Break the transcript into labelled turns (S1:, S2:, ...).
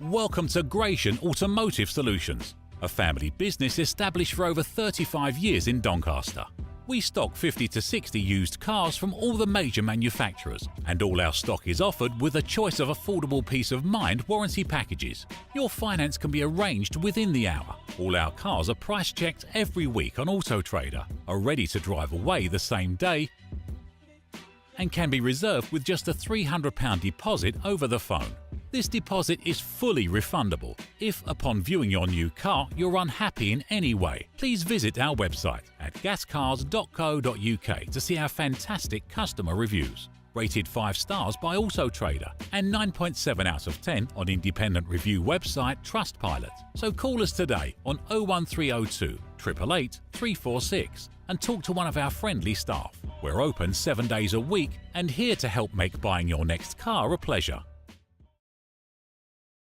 S1: Welcome to Gratian Automotive Solutions, a family business established for over 35 years in Doncaster. We stock 50 to 60 used cars from all the major manufacturers, and all our stock is offered with a choice of affordable peace of mind warranty packages. Your finance can be arranged within the hour. All our cars are price checked every week on Auto Trader, are ready to drive away the same day, and can be reserved with just a £300 deposit over the phone. This deposit is fully refundable. If, upon viewing your new car, you're unhappy in any way, please visit our website at gascars.co.uk to see our fantastic customer reviews. Rated 5 stars by Auto Trader and 9.7 out of 10 on independent review website Trustpilot. So call us today on 01302 888 346 and talk to one of our friendly staff. We're open 7 days a week and here to help make buying your next car a pleasure.